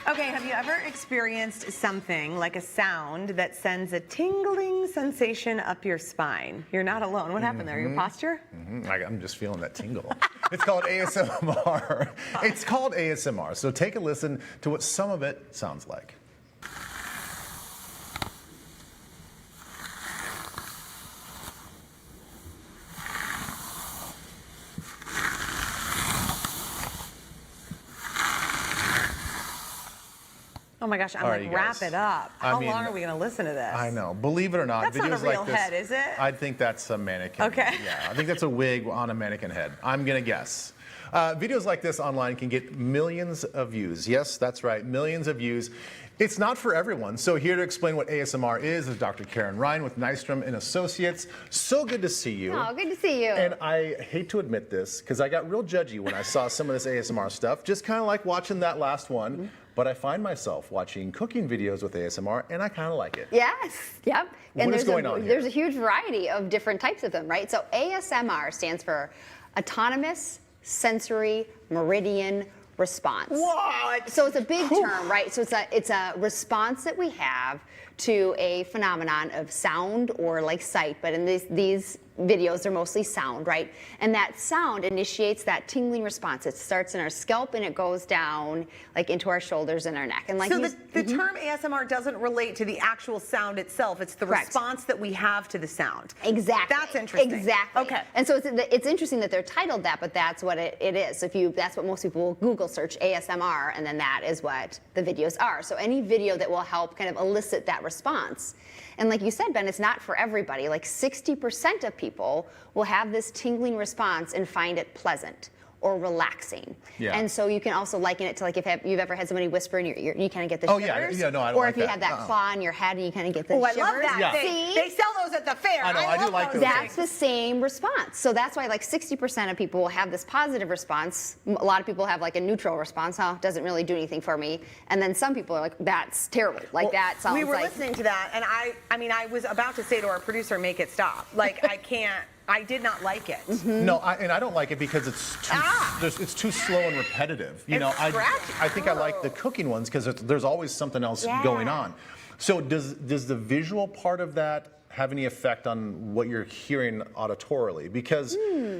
Okay, have you ever experienced something like a sound that sends a tingling sensation up your spine? You're not alone. What happened there? Your posture? I'm just feeling that tingle. It's called ASMR. It's called ASMR. So take a listen to what some of it sounds like. Oh my gosh, I'm All right, like, you wrap guys. it up. I How mean, long are we going to listen to this? I know. Believe it or not, That's not a videos real like this, head, is it? I think that's a mannequin. Okay. Yeah, I think that's a wig on a mannequin head. I'm going to guess. Videos like this online can get millions of views. Yes, that's right, millions of views. It's not for everyone. So here to explain what ASMR is Dr. Karin Ryan with Nystrom and Associates. So good to see you. Oh, good to see you. And I hate to admit this, because I got real judgy when I saw some of this ASMR stuff, just kind of like watching that last one. But I find myself watching cooking videos with ASMR, and I kind of like it. Yes, yep. What is going on here? There's a huge variety of different types of them, right? So ASMR stands for Autonomous Sensory Meridian Response. What? So it's a big term, right? So it's a response that we have to a phenomenon of sound or like sight, but in these videos they're mostly sound, right? And that sound initiates that tingling response. It starts in our scalp and it goes down like into our shoulders and our neck. And like so the term ASMR doesn't relate to the actual sound itself. It's the response that we have to the sound. Exactly. That's interesting. Exactly. Okay. And so it's interesting that they're titled that, but that's what it is. That's what most people will Google search ASMR, and then that is what the videos are. So any video that will help kind of elicit that response. And like you said, Ben, it's not for everybody. Like 60% of people will have this tingling response and find it pleasant or relaxing. Yeah. And so you can also liken it to like if you've ever had somebody whisper in your ear, you kind of get the shivers. Yeah, no, I don't or like if you that. have that claw in your head and you kind of get the Oh, I shivers. love that. Yeah. They sell those at the fair. I know, I do love like those That's the same response. So that's why like 60% of people will have this positive response. A lot of people have like a neutral response. Doesn't really do anything for me. And then some people are like, that's terrible. Like Well, that sounds we were like. listening to that, and I mean, I was about to say to our producer, make it stop. Like, I did not like it. No, and I don't like it because it's too slow and repetitive. You know, I think I like the cooking ones because there's always something else going on. So does the visual part of that have any effect on what you're hearing auditorily? Because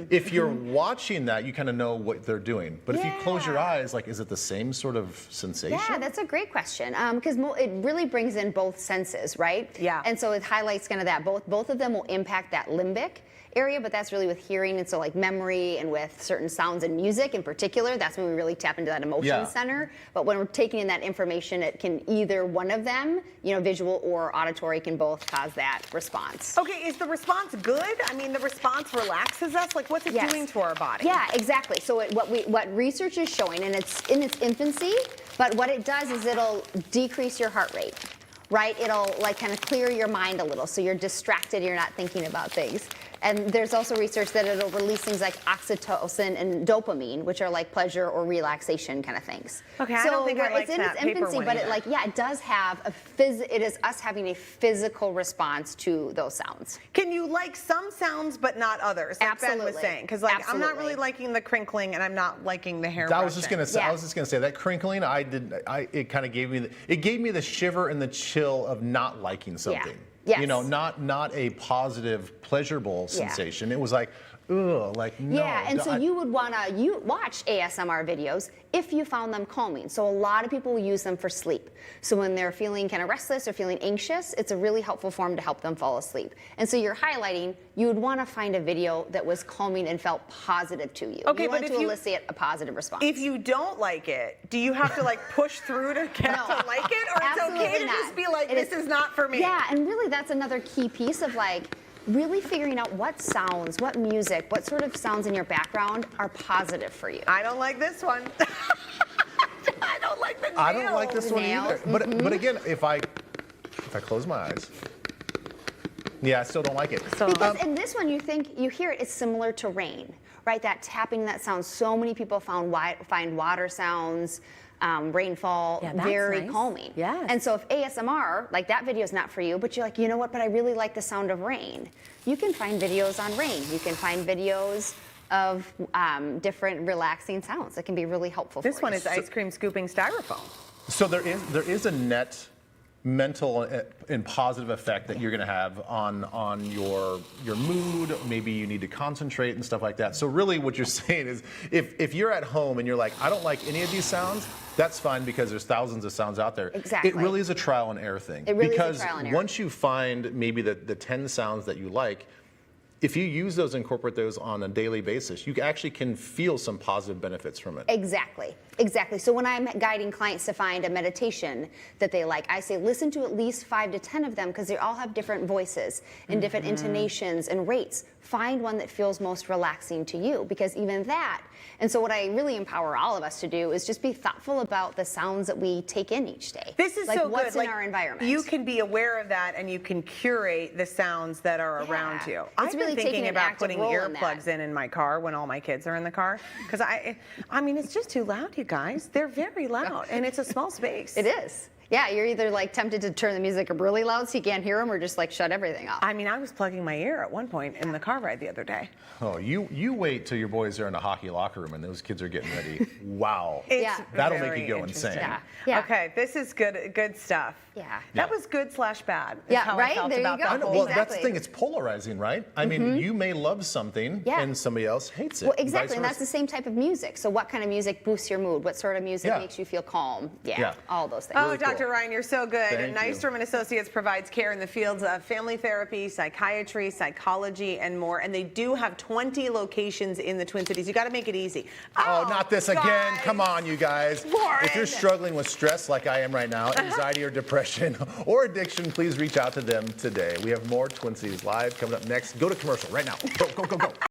if you're watching that, you kind of know what they're doing. But if you close your eyes, like, is it the same sort of sensation? Yeah, that's a great question. Because it really brings in both senses, right? Yeah. And so it highlights kind of that. Both of them will impact that limbic area, but that's really with hearing, and so like memory and with certain sounds and music in particular, that's when we really tap into that emotion center. But when we're taking in that information, it can either one of them, you know, visual or auditory, can both cause that response. Okay, is the response good? I mean, the response relaxes us? Like, what's it doing to our body? Yeah, exactly. So what research is showing, and it's in its infancy, but what it does is it'll decrease your heart rate, right? It'll like kind of clear your mind a little, so you're distracted, you're not thinking about things. And there's also research that it'll release things like oxytocin and dopamine, which are like pleasure or relaxation kind of things. Okay, so I don't think I like it's in that its paper infancy, one but either. it does have it is us having a physical response to those sounds. Can you like some sounds but not others? Like Ben was Absolutely. saying, because like I'm not really Absolutely. liking the crinkling and I'm not liking the hair. I was just gonna say. Yeah. I was just gonna say that crinkling. It kind of gave me the shiver and the chill of not liking something. Yes. You know, not a positive, pleasurable sensation. It was like, ugh, like no. Yeah, and so you would want to watch ASMR videos if you found them calming. So a lot of people will use them for sleep. So when they're feeling kind of restless or feeling anxious, it's a really helpful form to help them fall asleep. And so you're highlighting, you would want to find a video that was calming and felt positive to you. Okay, you but want if to you elicit a positive response. If you don't like it, do you have to like push through to get to like it, or it's okay Absolutely to not. just be like, It this is not for me? Yeah, and really that's another key piece of like really figuring out what sounds, what music, what sort of sounds in your background are positive for you. I don't like this one. I don't like the nails. I don't like this one Nails. either. But again, if I close my eyes, I still don't like it. Because in this one, you hear it's similar to rain, right? That tapping that sound. So many people find water sounds, rainfall very calming. Yes. And so if ASMR, like that video is not for you, but you're like, you know what, but I really like the sound of rain. You can find videos on rain. You can find videos of different relaxing sounds that can be really helpful for you. This one is ice cream scooping styrofoam. So there is a net mental and positive effect that you're going to have on your mood. Maybe you need to concentrate and stuff like that. So really what you're saying is if you're at home and you're like, I don't like any of these sounds, that's fine because there's thousands of sounds out there. Exactly. It really is a trial and error thing. It really because is a trial and error. once you find maybe the 10 sounds that you like, if you use those and incorporate those on a daily basis, you actually can feel some positive benefits from it. Exactly. So when I'm guiding clients to find a meditation that they like, I say listen to at least 5 to 10 of them because they all have different voices and different intonations and rates. Find one that feels most relaxing to you because even that, and so what I really empower all of us to do is just be thoughtful about the sounds that we take in each day. This is like so what's good. in our environment. You can be aware of that and you can curate the sounds that are around you. I've really been taking thinking an about active putting role in that. earplugs in my car when all my kids are in the car because I mean it's just too loud, you guys. They're very loud and it's a small space. It is. Yeah, you're either like tempted to turn the music up really loud so you can't hear them or just like shut everything off. I mean, I was plugging my ear at one point in the car ride the other day. Oh, you wait till your boys are in a hockey locker room and those kids are getting ready. Wow. It's That'll make very you go interesting. insane. Yeah. Okay, this is good stuff. Yeah. That was good/bad. is Yeah, how right? I felt There you about go. that I know, whole well, thing. that's the Exactly. thing. It's polarizing, right? I mean, you may love something Yeah. and somebody else hates it. Well, vice exactly, and that's versa. the same type of music. So what kind of music boosts your mood? What sort of music Yeah. makes you feel calm? Yeah, Yeah. all those things. Oh, Really Dr. cool. Ryan, you're so good. Thank you. Nystrom and Associates provides care in the fields of family therapy, psychiatry, psychology, and more. And they do have 20 locations in the Twin Cities. You got to make it easy. Oh, not this again. guys. Come on, you guys. Lauren. If you're struggling with stress like I am right now, anxiety or depression or addiction, please reach out to them today. We have more Twin Cities Live coming up next. Go to commercial right now. Go.